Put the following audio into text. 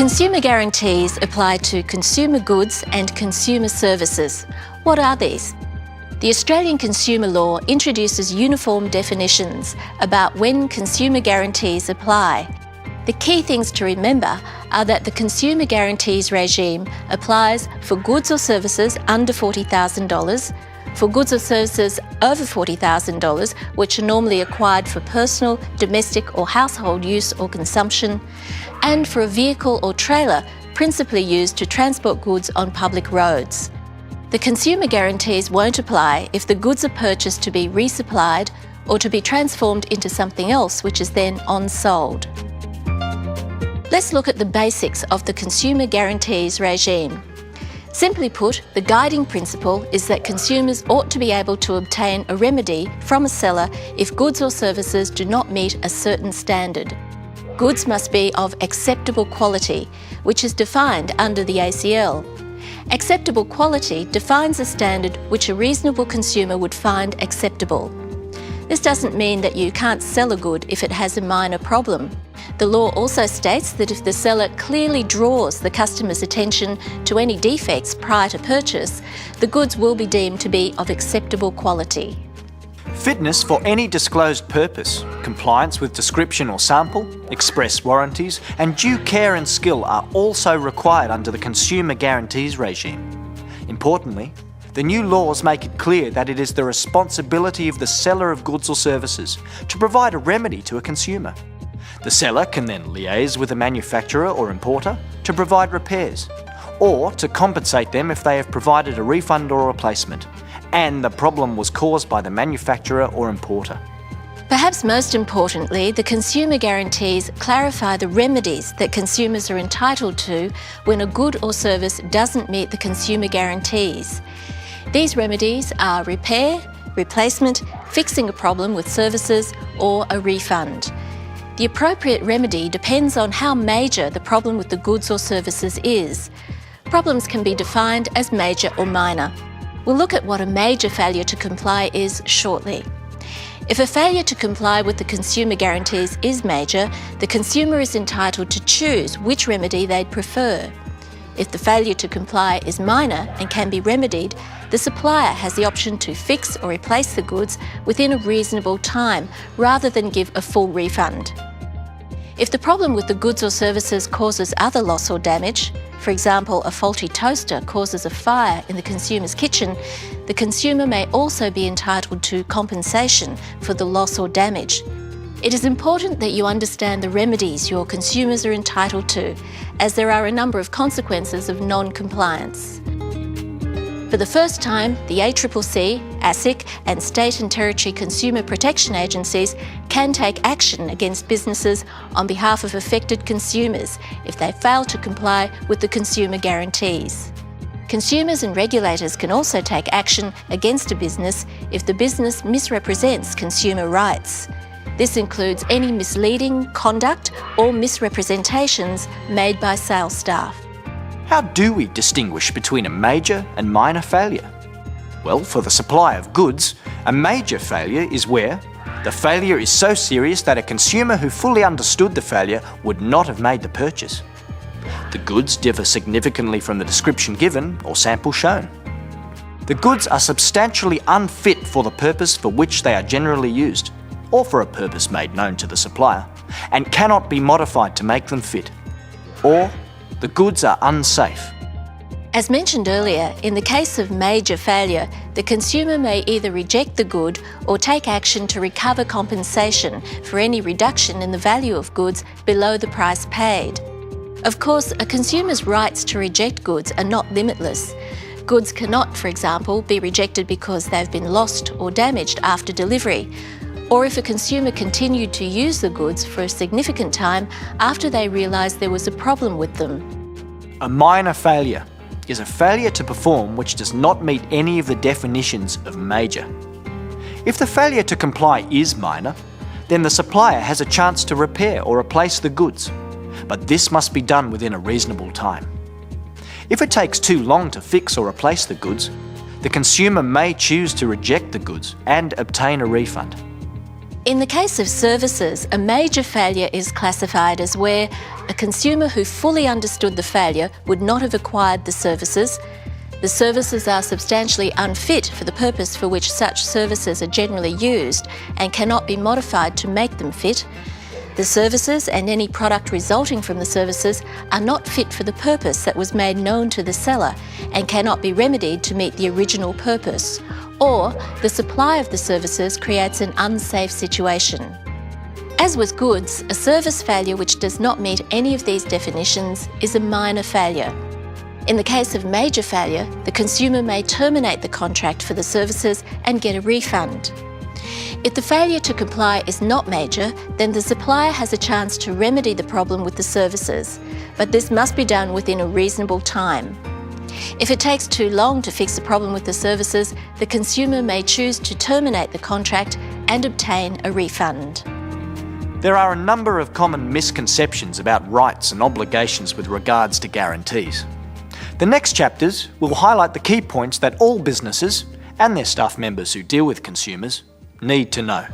Consumer guarantees apply to consumer goods and consumer services. What are these? The Australian Consumer Law introduces uniform definitions about when consumer guarantees apply. The key things to remember are that the consumer guarantees regime applies for goods or services under $40,000, for goods or services over $40,000, which are normally acquired for personal, domestic or household use or consumption, and for a vehicle or trailer principally used to transport goods on public roads. The consumer guarantees won't apply if the goods are purchased to be resupplied or to be transformed into something else which is then on-sold. Let's look at the basics of the consumer guarantees regime. Simply put, the guiding principle is that consumers ought to be able to obtain a remedy from a seller if goods or services do not meet a certain standard. Goods must be of acceptable quality, which is defined under the ACL. Acceptable quality defines a standard which a reasonable consumer would find acceptable. This doesn't mean that you can't sell a good if it has a minor problem. The law also states that if the seller clearly draws the customer's attention to any defects prior to purchase, the goods will be deemed to be of acceptable quality. Fitness for any disclosed purpose, compliance with description or sample, express warranties, and due care and skill are also required under the consumer guarantees regime. Importantly, the new laws make it clear that it is the responsibility of the seller of goods or services to provide a remedy to a consumer. The seller can then liaise with the manufacturer or importer to provide repairs, or to compensate them if they have provided a refund or replacement, and the problem was caused by the manufacturer or importer. Perhaps most importantly, the consumer guarantees clarify the remedies that consumers are entitled to when a good or service doesn't meet the consumer guarantees. These remedies are repair, replacement, fixing a problem with services, or a refund. The appropriate remedy depends on how major the problem with the goods or services is. Problems can be defined as major or minor. We'll look at what a major failure to comply is shortly. If a failure to comply with the consumer guarantees is major, the consumer is entitled to choose which remedy they'd prefer. If the failure to comply is minor and can be remedied, the supplier has the option to fix or replace the goods within a reasonable time, rather than give a full refund. If the problem with the goods or services causes other loss or damage, for example, a faulty toaster causes a fire in the consumer's kitchen, the consumer may also be entitled to compensation for the loss or damage. It is important that you understand the remedies your consumers are entitled to, as there are a number of consequences of non-compliance. For the first time, the ACCC, ASIC and state and territory consumer protection agencies can take action against businesses on behalf of affected consumers if they fail to comply with the consumer guarantees. Consumers and regulators can also take action against a business if the business misrepresents consumer rights. This includes any misleading conduct or misrepresentations made by sales staff. How do we distinguish between a major and minor failure? Well, for the supply of goods, a major failure is where the failure is so serious that a consumer who fully understood the failure would not have made the purchase. The goods differ significantly from the description given or sample shown. The goods are substantially unfit for the purpose for which they are generally used, or for a purpose made known to the supplier, and cannot be modified to make them fit. Or the goods are unsafe. As mentioned earlier, in the case of major failure, the consumer may either reject the good or take action to recover compensation for any reduction in the value of goods below the price paid. Of course, a consumer's rights to reject goods are not limitless. Goods cannot, for example, be rejected because they've been lost or damaged after delivery, or if a consumer continued to use the goods for a significant time after they realised there was a problem with them. A minor failure is a failure to perform which does not meet any of the definitions of major. If the failure to comply is minor, then the supplier has a chance to repair or replace the goods, but this must be done within a reasonable time. If it takes too long to fix or replace the goods, the consumer may choose to reject the goods and obtain a refund. In the case of services, a major failure is classified as where a consumer who fully understood the failure would not have acquired the services are substantially unfit for the purpose for which such services are generally used and cannot be modified to make them fit. The services and any product resulting from the services are not fit for the purpose that was made known to the seller and cannot be remedied to meet the original purpose. Or the supply of the services creates an unsafe situation. As with goods, a service failure which does not meet any of these definitions is a minor failure. In the case of major failure, the consumer may terminate the contract for the services and get a refund. If the failure to comply is not major, then the supplier has a chance to remedy the problem with the services, but this must be done within a reasonable time. If it takes too long to fix the problem with the services, the consumer may choose to terminate the contract and obtain a refund. There are a number of common misconceptions about rights and obligations with regards to guarantees. The next chapters will highlight the key points that all businesses and their staff members who deal with consumers need to know.